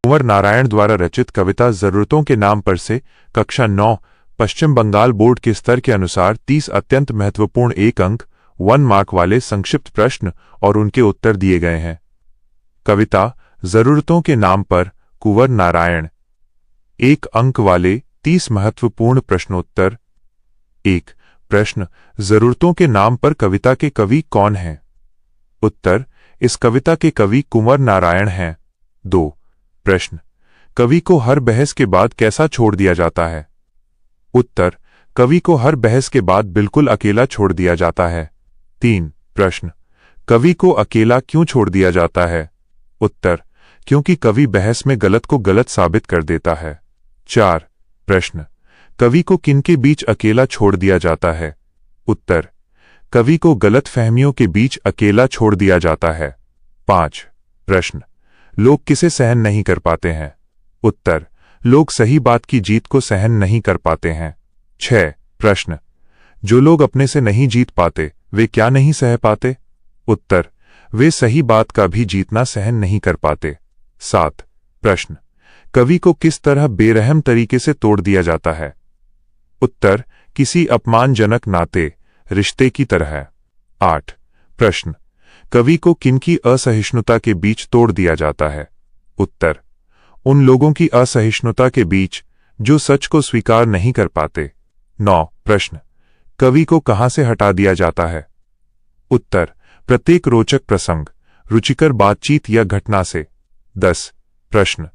कुंवर नारायण द्वारा रचित कविता जरूरतों के नाम पर से कक्षा 9 पश्चिम बंगाल बोर्ड के स्तर के अनुसार 30 अत्यंत महत्वपूर्ण 1 अंक 1 मार्क वाले संक्षिप्त प्रश्न और उनके उत्तर दिए गए हैं। कविता जरूरतों के नाम पर कुंवर नारायण। 1 अंक वाले 30 महत्वपूर्ण प्रश्नोत्तर। 1 प्रश्न, जरूरतों के नाम पर कविता के कवि कौन हैं? उत्तर, इस कविता के कवि कुंवर नारायण हैं। 2 प्रश्न, कवि को हर बहस के बाद कैसा छोड़ दिया जाता है? उत्तर, कवि को हर बहस के बाद बिल्कुल अकेला छोड़ दिया जाता है। 3 प्रश्न, कवि को अकेला क्यों छोड़ दिया जाता है? उत्तर, क्योंकि कवि बहस में गलत को गलत साबित कर देता है। 4 प्रश्न, कवि को किनके बीच अकेला छोड़ दिया जाता है? उत्तर, कवि को गलत फहमियों के बीच अकेला छोड़ दिया जाता है। 5 प्रश्न, लोग किसे सहन नहीं कर पाते हैं? उत्तर, लोग सही बात की जीत को सहन नहीं कर पाते हैं। 6 प्रश्न, जो लोग अपने से नहीं जीत पाते वे क्या नहीं सह पाते? उत्तर, वे सही बात का भी जीतना सहन नहीं कर पाते। 7 प्रश्न, कवि को किस तरह बेरहम तरीके से तोड़ दिया जाता है? उत्तर, किसी अपमानजनक नाते रिश्ते की तरह। 8 प्रश्न, कवि को किनकी असहिष्णुता के बीच तोड़ दिया जाता है? उत्तर, उन लोगों की असहिष्णुता के बीच जो सच को स्वीकार नहीं कर पाते। 9 प्रश्न, कवि को कहां से हटा दिया जाता है? उत्तर, प्रत्येक रोचक प्रसंग, रुचिकर बातचीत या घटना से। 10 प्रश्न,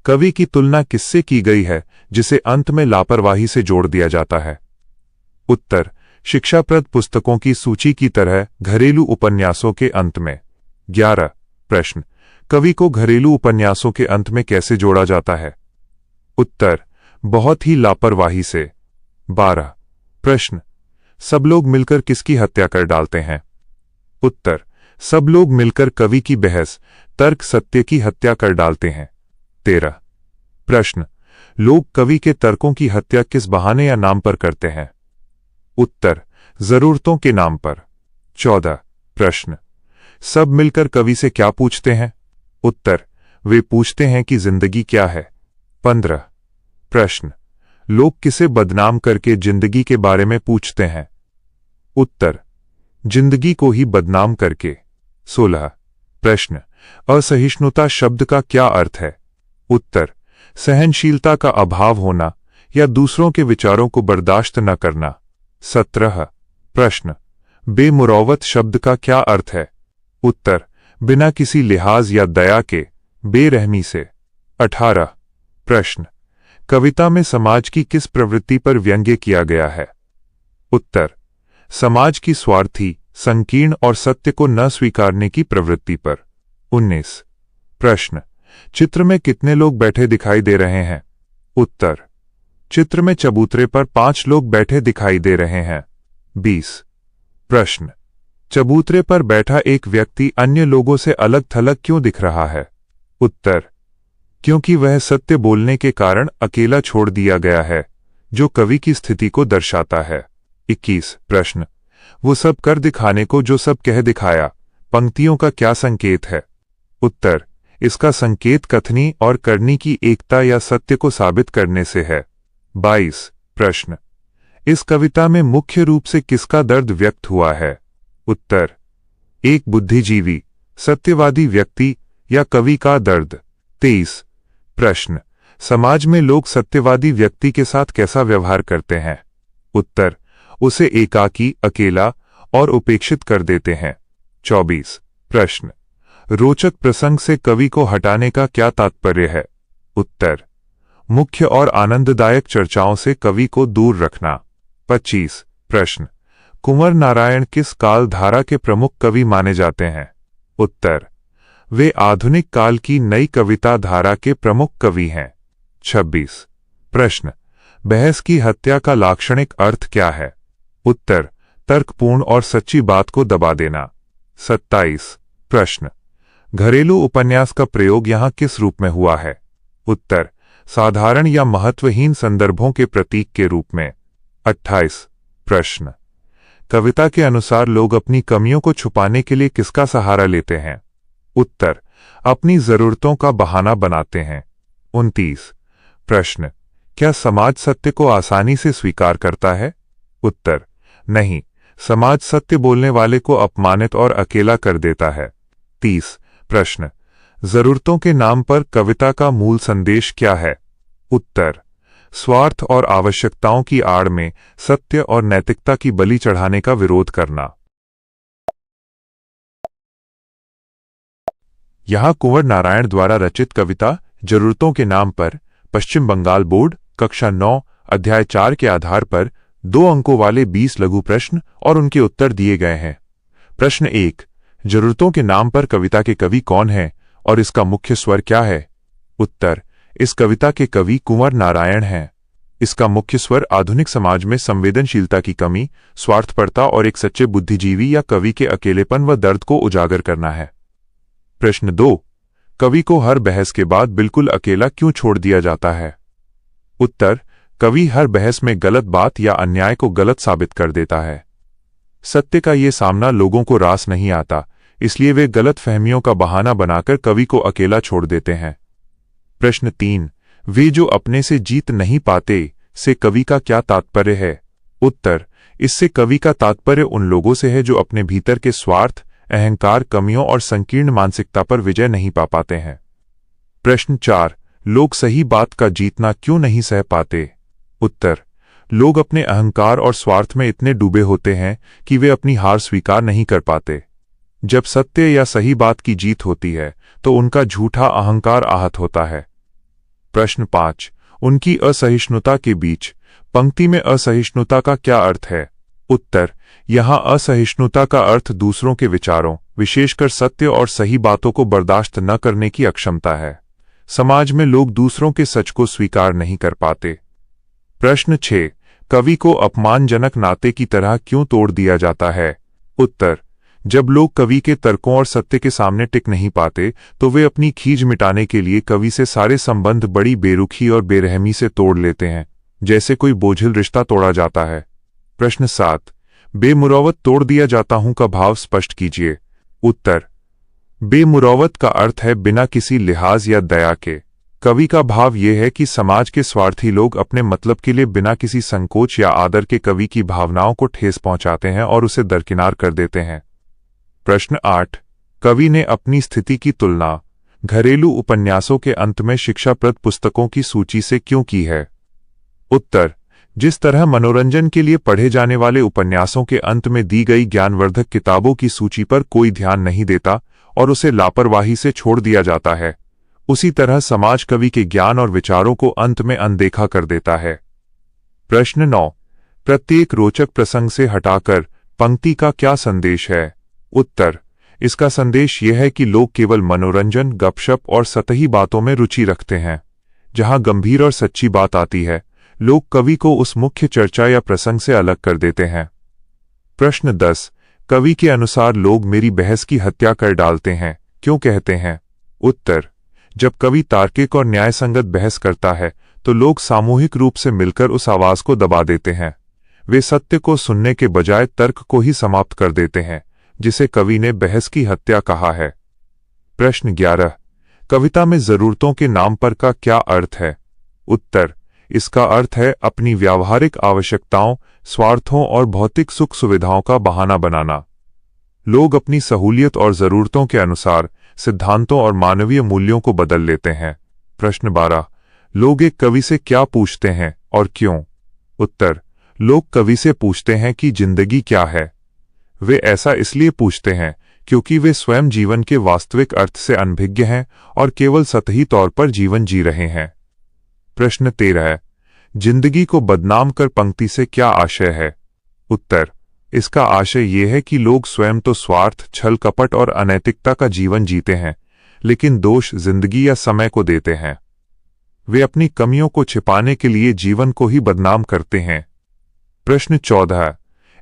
कवि की तुलना किससे की गई है जिसे अंत में लापरवाही से जोड़ दिया जाता है? उत्तर, शिक्षाप्रद पुस्तकों की सूची की तरह घरेलू उपन्यासों के अंत में। 11 प्रश्न, कवि को घरेलू उपन्यासों के अंत में कैसे जोड़ा जाता है? उत्तर, बहुत ही लापरवाही से। 12 प्रश्न, सब लोग मिलकर किसकी हत्या कर डालते हैं? उत्तर, सब लोग मिलकर कवि की बहस, तर्क सत्य की हत्या कर डालते हैं। 13 प्रश्न, लोग कवि के तर्कों की हत्या किस बहाने या नाम पर करते हैं? उत्तर, जरूरतों के नाम पर। 14 प्रश्न, सब मिलकर कवि से क्या पूछते हैं? उत्तर, वे पूछते हैं कि जिंदगी क्या है। 15 प्रश्न, लोग किसे बदनाम करके जिंदगी के बारे में पूछते हैं? उत्तर, जिंदगी को ही बदनाम करके। 16 प्रश्न, असहिष्णुता शब्द का क्या अर्थ है? उत्तर, सहनशीलता का अभाव होना या दूसरों के विचारों को बर्दाश्त न करना। 17 प्रश्न, बेमुरौवत शब्द का क्या अर्थ है? उत्तर, बिना किसी लिहाज या दया के, बेरहमी से। 18 प्रश्न, कविता में समाज की किस प्रवृत्ति पर व्यंग्य किया गया है? उत्तर, समाज की स्वार्थी, संकीर्ण और सत्य को न स्वीकारने की प्रवृत्ति पर। 19 प्रश्न, चित्र में कितने लोग बैठे दिखाई दे रहे हैं? उत्तर, चित्र में चबूतरे पर 5 लोग बैठे दिखाई दे रहे हैं। 20 प्रश्न, चबूतरे पर बैठा एक व्यक्ति अन्य लोगों से अलग थलग क्यों दिख रहा है? उत्तर, क्योंकि वह सत्य बोलने के कारण अकेला छोड़ दिया गया है, जो कवि की स्थिति को दर्शाता है। 21 प्रश्न, वो सब कर दिखाने को जो सब कह दिखाया, पंक्तियों का क्या संकेत है? उत्तर, इसका संकेत कथनी और करनी की एकता या सत्य को साबित करने से है। 22 प्रश्न, इस कविता में मुख्य रूप से किसका दर्द व्यक्त हुआ है? उत्तर, एक बुद्धिजीवी, सत्यवादी व्यक्ति या कवि का दर्द। 23 प्रश्न, समाज में लोग सत्यवादी व्यक्ति के साथ कैसा व्यवहार करते हैं? उत्तर, उसे एकाकी, अकेला और उपेक्षित कर देते हैं। 24 प्रश्न, रोचक प्रसंग से कवि को हटाने का क्या तात्पर्य है? उत्तर, मुख्य और आनंददायक चर्चाओं से कवि को दूर रखना। 25 प्रश्न, कुंवर नारायण किस काल धारा के प्रमुख कवि माने जाते हैं? उत्तर, वे आधुनिक काल की नई कविता धारा के प्रमुख कवि हैं। 26 प्रश्न, बहस की हत्या का लाक्षणिक अर्थ क्या है? उत्तर, तर्कपूर्ण और सच्ची बात को दबा देना। 27 प्रश्न, घरेलू उपन्यास का प्रयोग यहां किस रूप में हुआ है? उत्तर, साधारण या महत्वहीन संदर्भों के प्रतीक के रूप में। 28 प्रश्न, कविता के अनुसार लोग अपनी कमियों को छुपाने के लिए किसका सहारा लेते हैं? उत्तर, अपनी जरूरतों का बहाना बनाते हैं। 29 प्रश्न, क्या समाज सत्य को आसानी से स्वीकार करता है? उत्तर, नहीं, समाज सत्य बोलने वाले को अपमानित और अकेला कर देता है। 30 प्रश्न, जरूरतों के नाम पर कविता का मूल संदेश क्या है? उत्तर, स्वार्थ और आवश्यकताओं की आड़ में सत्य और नैतिकता की बलि चढ़ाने का विरोध करना। यहां कुंवर नारायण द्वारा रचित कविता जरूरतों के नाम पर पश्चिम बंगाल बोर्ड कक्षा 9 अध्याय 4 के आधार पर 2 अंकों वाले 20 लघु प्रश्न और उनके उत्तर दिए गए हैं। प्रश्न 1, जरूरतों के नाम पर कविता के कवि कौन है और इसका मुख्य स्वर क्या है? उत्तर, इस कविता के कवि कुंवर नारायण हैं। इसका मुख्य स्वर आधुनिक समाज में संवेदनशीलता की कमी, स्वार्थपरता और एक सच्चे बुद्धिजीवी या कवि के अकेलेपन व दर्द को उजागर करना है। प्रश्न 2, कवि को हर बहस के बाद बिल्कुल अकेला क्यों छोड़ दिया जाता है? उत्तर, कवि हर बहस में गलत बात या अन्याय को गलत साबित कर देता है। सत्य का ये सामना लोगों को रास नहीं आता, इसलिए वे गलत फहमियों का बहाना बनाकर कवि को अकेला छोड़ देते हैं। प्रश्न 3, वे जो अपने से जीत नहीं पाते से कवि का क्या तात्पर्य है? उत्तर, इससे कवि का तात्पर्य उन लोगों से है जो अपने भीतर के स्वार्थ, अहंकार, कमियों और संकीर्ण मानसिकता पर विजय नहीं पा पाते हैं। प्रश्न 4, लोग सही बात का जीतना क्यों नहीं सह पाते? उत्तर, लोग अपने अहंकार और स्वार्थ में इतने डूबे होते हैं कि वे अपनी हार स्वीकार नहीं कर पाते। जब सत्य या सही बात की जीत होती है तो उनका झूठा अहंकार आहत होता है। प्रश्न 5, उनकी असहिष्णुता के बीच पंक्ति में असहिष्णुता का क्या अर्थ है? उत्तर, यहां असहिष्णुता का अर्थ दूसरों के विचारों, विशेषकर सत्य और सही बातों को बर्दाश्त न करने की अक्षमता है। समाज में लोग दूसरों के सच को स्वीकार नहीं कर पाते। प्रश्न 6, कवि को अपमानजनक नाते की तरह क्यों तोड़ दिया जाता है? उत्तर, जब लोग कवि के तर्कों और सत्य के सामने टिक नहीं पाते तो वे अपनी खीज मिटाने के लिए कवि से सारे संबंध बड़ी बेरुखी और बेरहमी से तोड़ लेते हैं, जैसे कोई बोझिल रिश्ता तोड़ा जाता है। प्रश्न 7, बेमुरौवत तोड़ दिया जाता हूं का भाव स्पष्ट कीजिए। उत्तर, बेमुरौवत का अर्थ है बिना किसी लिहाज या दया के। कवि का भाव यह है कि समाज के स्वार्थी लोग अपने मतलब के लिए बिना किसी संकोच या आदर के कवि की भावनाओं को ठेस पहुंचाते हैं और उसे दरकिनार कर देते हैं। प्रश्न 8, कवि ने अपनी स्थिति की तुलना घरेलू उपन्यासों के अंत में शिक्षाप्रद पुस्तकों की सूची से क्यों की है? उत्तर, जिस तरह मनोरंजन के लिए पढ़े जाने वाले उपन्यासों के अंत में दी गई ज्ञानवर्धक किताबों की सूची पर कोई ध्यान नहीं देता और उसे लापरवाही से छोड़ दिया जाता है, उसी तरह समाज कवि के ज्ञान और विचारों को अंत में अनदेखा कर देता है। प्रश्न 9, प्रत्येक रोचक प्रसंग से हटाकर पंक्ति का क्या संदेश है? उत्तर, इसका संदेश यह है कि लोग केवल मनोरंजन, गपशप और सतही बातों में रुचि रखते हैं। जहां गंभीर और सच्ची बात आती है, लोग कवि को उस मुख्य चर्चा या प्रसंग से अलग कर देते हैं। प्रश्न 10, कवि के अनुसार लोग मेरी बहस की हत्या कर डालते हैं, क्यों कहते हैं? उत्तर, जब कवि तार्किक और न्यायसंगत बहस करता है तो लोग सामूहिक रूप से मिलकर उस आवाज को दबा देते हैं। वे सत्य को सुनने के बजाय तर्क को ही समाप्त कर देते हैं, जिसे कवि ने बहस की हत्या कहा है। प्रश्न 11, कविता में जरूरतों के नाम पर का क्या अर्थ है? उत्तर, इसका अर्थ है अपनी व्यावहारिक आवश्यकताओं, स्वार्थों और भौतिक सुख सुविधाओं का बहाना बनाना। लोग अपनी सहूलियत और जरूरतों के अनुसार सिद्धांतों और मानवीय मूल्यों को बदल लेते हैं। प्रश्न 12, लोग एक कवि से क्या पूछते हैं और क्यों? उत्तर, लोग कवि से पूछते हैं कि जिंदगी क्या है। वे ऐसा इसलिए पूछते हैं क्योंकि वे स्वयं जीवन के वास्तविक अर्थ से अनभिज्ञ हैं और केवल सतही तौर पर जीवन जी रहे हैं। प्रश्न 13, जिंदगी को बदनाम कर पंक्ति से क्या आशय है? उत्तर, इसका आशय यह है कि लोग स्वयं तो स्वार्थ, छल कपट और अनैतिकता का जीवन जीते हैं, लेकिन दोष जिंदगी या समय को देते हैं। वे अपनी कमियों को छिपाने के लिए जीवन को ही बदनाम करते हैं। प्रश्न 14,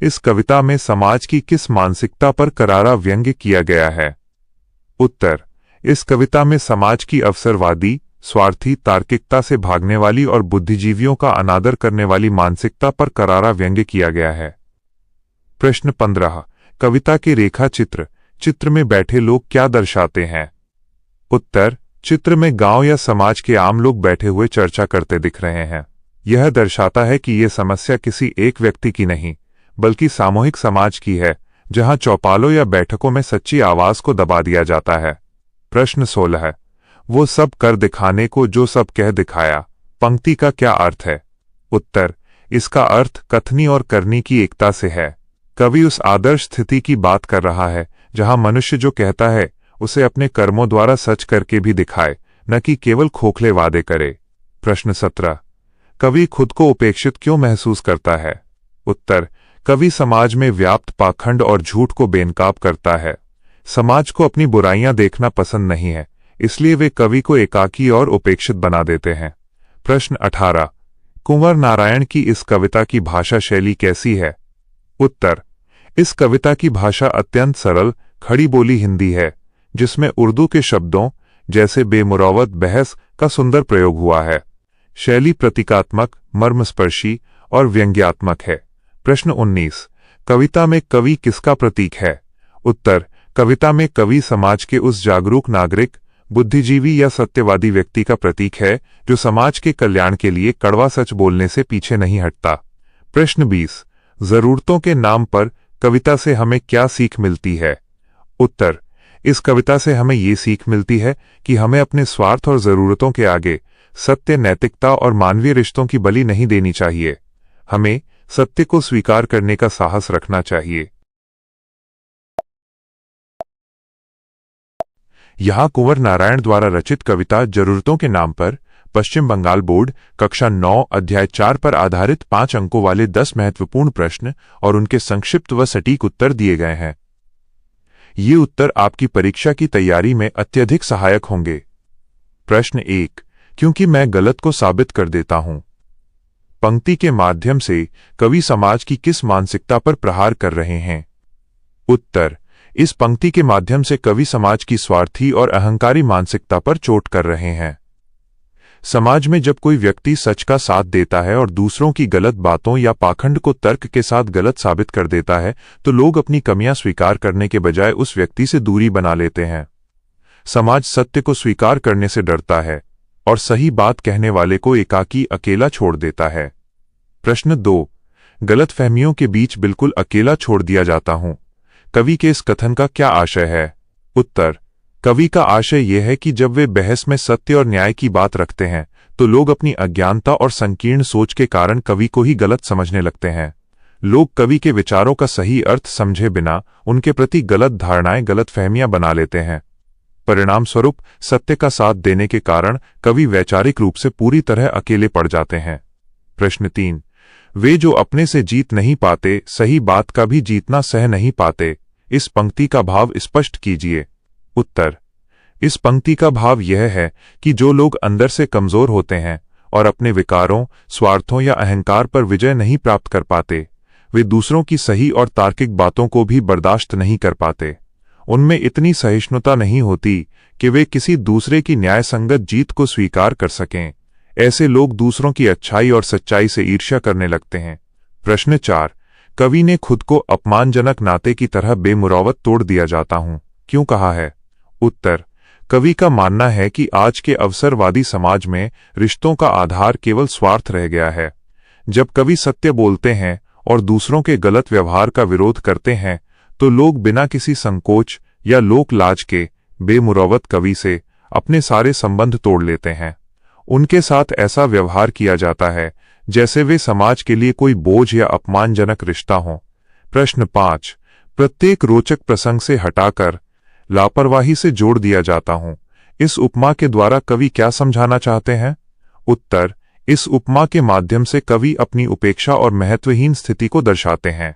इस कविता में समाज की किस मानसिकता पर करारा व्यंग्य किया गया है? उत्तर, इस कविता में समाज की अवसरवादी, स्वार्थी, तार्किकता से भागने वाली और बुद्धिजीवियों का अनादर करने वाली मानसिकता पर करारा व्यंग्य किया गया है। प्रश्न 15, कविता के रेखा चित्र में बैठे लोग क्या दर्शाते हैं? उत्तर, चित्र में गांव या समाज के आम लोग बैठे हुए चर्चा करते दिख रहे हैं। यह दर्शाता है कि यह समस्या किसी एक व्यक्ति की नहीं, बल्कि सामूहिक समाज की है, जहां चौपालों या बैठकों में सच्ची आवाज को दबा दिया जाता है। प्रश्न 16 है, वो सब कर दिखाने को जो सब कह दिखाया, पंक्ति का क्या अर्थ है? उत्तर, इसका अर्थ कथनी और करनी की एकता से है। कवि उस आदर्श स्थिति की बात कर रहा है जहां मनुष्य जो कहता है उसे अपने कर्मों द्वारा सच करके भी दिखाए, न कि केवल खोखले वादे करे। प्रश्न 17, कवि खुद को उपेक्षित क्यों महसूस करता है? उत्तर, कवि समाज में व्याप्त पाखंड और झूठ को बेनकाब करता है। समाज को अपनी बुराइयां देखना पसंद नहीं है, इसलिए वे कवि को एकाकी और उपेक्षित बना देते हैं। प्रश्न 18, कुंवर नारायण की इस कविता की भाषा शैली कैसी है? उत्तर, इस कविता की भाषा अत्यंत सरल, खड़ी बोली हिंदी है, जिसमें उर्दू के शब्दों जैसे बेमुरौवत, बहस का सुंदर प्रयोग हुआ है। शैली प्रतीकात्मक, मर्मस्पर्शी और व्यंग्यात्मक है। प्रश्न 19, कविता में कवि किसका प्रतीक है? उत्तर, कविता में कवि समाज के उस जागरूक नागरिक, बुद्धिजीवी या सत्यवादी व्यक्ति का प्रतीक है जो समाज के कल्याण के लिए कड़वा सच बोलने से पीछे नहीं हटता। प्रश्न 20, जरूरतों के नाम पर कविता से हमें क्या सीख मिलती है? उत्तर, इस कविता से हमें ये सीख मिलती है कि हमें अपने स्वार्थ और जरूरतों के आगे सत्य, नैतिकता और मानवीय रिश्तों की बलि नहीं देनी चाहिए। हमें सत्य को स्वीकार करने का साहस रखना चाहिए। यहाँ कुंवर नारायण द्वारा रचित कविता जरूरतों के नाम पर पश्चिम बंगाल बोर्ड कक्षा 9 अध्याय 4 पर आधारित 5 अंकों वाले 10 महत्वपूर्ण प्रश्न और उनके संक्षिप्त व सटीक उत्तर दिए गए हैं। ये उत्तर आपकी परीक्षा की तैयारी में अत्यधिक सहायक होंगे। प्रश्न 1, क्योंकि मैं गलत को साबित कर देता हूं। पंक्ति के माध्यम से कवि समाज की किस मानसिकता पर प्रहार कर रहे हैं? उत्तर, इस पंक्ति के माध्यम से कवि समाज की स्वार्थी और अहंकारी मानसिकता पर चोट कर रहे हैं। समाज में जब कोई व्यक्ति सच का साथ देता है और दूसरों की गलत बातों या पाखंड को तर्क के साथ गलत साबित कर देता है, तो लोग अपनी कमियां स्वीकार करने के बजाय उस व्यक्ति से दूरी बना लेते हैं। समाज सत्य को स्वीकार करने से डरता है और सही बात कहने वाले को एकाकी, अकेला छोड़ देता है। प्रश्न 2, गलतफहमियों के बीच बिल्कुल अकेला छोड़ दिया जाता हूं। कवि के इस कथन का क्या आशय है? उत्तर, कवि का आशय यह है कि जब वे बहस में सत्य और न्याय की बात रखते हैं तो लोग अपनी अज्ञानता और संकीर्ण सोच के कारण कवि को ही गलत समझने लगते हैं। लोग कवि के विचारों का सही अर्थ समझे बिना उनके प्रति गलत धारणाएं, गलतफहमियां बना लेते हैं। परिणाम स्वरूप सत्य का साथ देने के कारण कवि वैचारिक रूप से पूरी तरह अकेले पड़ जाते हैं। प्रश्न 3, वे जो अपने से जीत नहीं पाते, सही बात का भी जीतना सह नहीं पाते। इस पंक्ति का भाव स्पष्ट कीजिए। उत्तर, इस पंक्ति का भाव यह है कि जो लोग अंदर से कमजोर होते हैं और अपने विकारों, स्वार्थों या अहंकार पर विजय नहीं प्राप्त कर पाते, वे दूसरों की सही और तार्किक बातों को भी बर्दाश्त नहीं कर पाते। उनमें इतनी सहिष्णुता नहीं होती कि वे किसी दूसरे की न्यायसंगत जीत को स्वीकार कर सकें। ऐसे लोग दूसरों की अच्छाई और सच्चाई से ईर्ष्या करने लगते हैं। प्रश्न 4, कवि ने खुद को अपमानजनक नाते की तरह बेमुरौवत तोड़ दिया जाता हूं क्यों कहा है? उत्तर, कवि का मानना है कि आज के अवसरवादी समाज में रिश्तों का आधार केवल स्वार्थ रह गया है। जब कवि सत्य बोलते हैं और दूसरों के गलत व्यवहार का विरोध करते हैं तो लोग बिना किसी संकोच या लोक लाज के बेमुरौवत कवि से अपने सारे संबंध तोड़ लेते हैं। उनके साथ ऐसा व्यवहार किया जाता है जैसे वे समाज के लिए कोई बोझ या अपमानजनक रिश्ता हो। प्रश्न 5, प्रत्येक रोचक प्रसंग से हटाकर लापरवाही से जोड़ दिया जाता हूं। इस उपमा के द्वारा कवि क्या समझाना चाहते हैं? उत्तर, इस उपमा के माध्यम से कवि अपनी उपेक्षा और महत्वहीन स्थिति को दर्शाते हैं।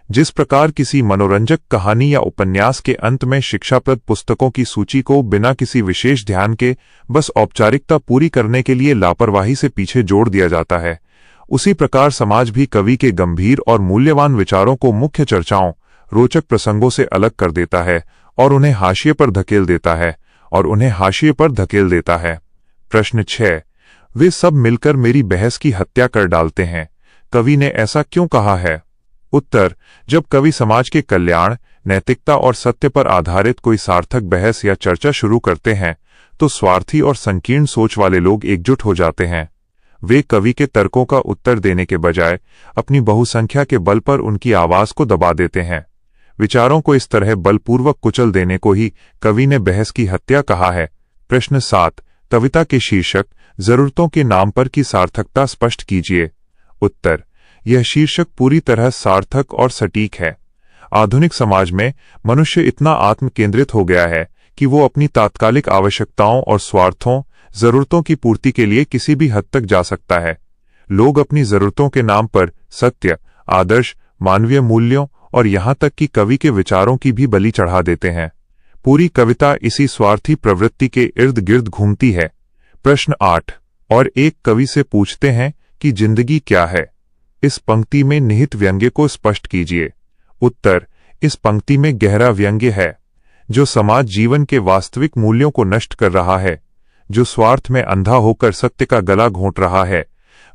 जिस प्रकार किसी मनोरंजक कहानी या उपन्यास के अंत में शिक्षाप्रद पुस्तकों की सूची को बिना किसी विशेष ध्यान के बस औपचारिकता पूरी करने के लिए लापरवाही से पीछे जोड़ दिया जाता है, उसी प्रकार समाज भी कवि के गंभीर और मूल्यवान विचारों को मुख्य चर्चाओं, रोचक प्रसंगों से अलग कर देता है और उन्हें हाशिए पर धकेल देता है। प्रश्न 6, वे सब मिलकर मेरी बहस की हत्या कर डालते हैं। कवि ने ऐसा क्यों कहा है? उत्तर, जब कवि समाज के कल्याण, नैतिकता और सत्य पर आधारित कोई सार्थक बहस या चर्चा शुरू करते हैं तो स्वार्थी और संकीर्ण सोच वाले लोग एकजुट हो जाते हैं। वे कवि के तर्कों का उत्तर देने के बजाय अपनी बहुसंख्या के बल पर उनकी आवाज को दबा देते हैं। विचारों को इस तरह बलपूर्वक कुचल देने को ही कवि ने बहस की हत्या कहा है। प्रश्न 7, कविता के शीर्षक जरूरतों के नाम पर की सार्थकता स्पष्ट कीजिए। उत्तर, यह शीर्षक पूरी तरह सार्थक और सटीक है। आधुनिक समाज में मनुष्य इतना आत्म केंद्रित हो गया है कि वो अपनी तात्कालिक आवश्यकताओं और स्वार्थों, जरूरतों की पूर्ति के लिए किसी भी हद तक जा सकता है। लोग अपनी जरूरतों के नाम पर सत्य, आदर्श, मानवीय मूल्यों और यहां तक कि कवि के विचारों की भी बलि चढ़ा देते हैं। पूरी कविता इसी स्वार्थी प्रवृत्ति के इर्द गिर्द घूमती है। प्रश्न 8, और एक कवि से पूछते हैं कि जिंदगी क्या है। इस पंक्ति में निहित व्यंग्य को स्पष्ट कीजिए। उत्तर, इस पंक्ति में गहरा व्यंग्य है। जो समाज जीवन के वास्तविक मूल्यों को नष्ट कर रहा है, जो स्वार्थ में अंधा होकर सत्य का गला घोंट रहा है,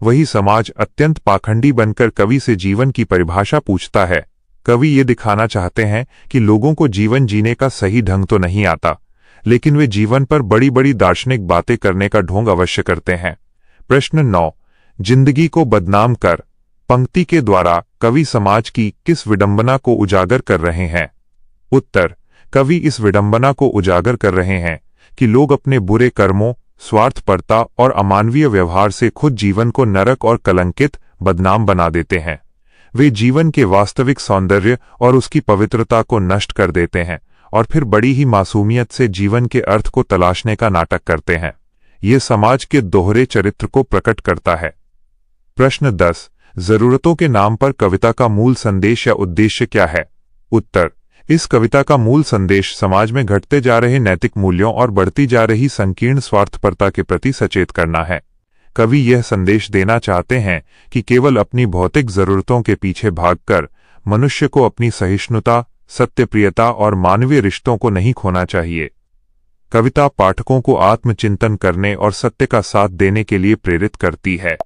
वही समाज अत्यंत पाखंडी बनकर कवि से जीवन की परिभाषा पूछता है। कवि ये दिखाना चाहते हैं कि लोगों को जीवन जीने का सही ढंग तो नहीं आता, लेकिन वे जीवन पर बड़ी बड़ी दार्शनिक बातें करने का ढोंग अवश्य करते हैं। प्रश्न 9, जिंदगी को बदनाम कर। पंक्ति के द्वारा कवि समाज की किस विडंबना को उजागर कर रहे हैं। उत्तर, कवि इस विडंबना को उजागर कर रहे हैं कि लोग अपने बुरे कर्मों, स्वार्थपरता और अमानवीय व्यवहार से खुद जीवन को नरक और कलंकित, बदनाम बना देते हैं। वे जीवन के वास्तविक सौंदर्य और उसकी पवित्रता को नष्ट कर देते हैं और फिर बड़ी ही मासूमियत से जीवन के अर्थ को तलाशने का नाटक करते हैं। ये समाज के दोहरे चरित्र को प्रकट करता है। प्रश्न 10, जरूरतों के नाम पर कविता का मूल संदेश या उद्देश्य क्या है। उत्तर, इस कविता का मूल संदेश समाज में घटते जा रहे नैतिक मूल्यों और बढ़ती जा रही संकीर्ण स्वार्थपरता के प्रति सचेत करना है। कवि यह संदेश देना चाहते हैं कि केवल अपनी भौतिक जरूरतों के पीछे भागकर मनुष्य को अपनी सहिष्णुता, सत्यप्रियता और मानवीय रिश्तों को नहीं खोना चाहिए। कविता पाठकों को आत्मचिंतन करने और सत्य का साथ देने के लिए प्रेरित करती है।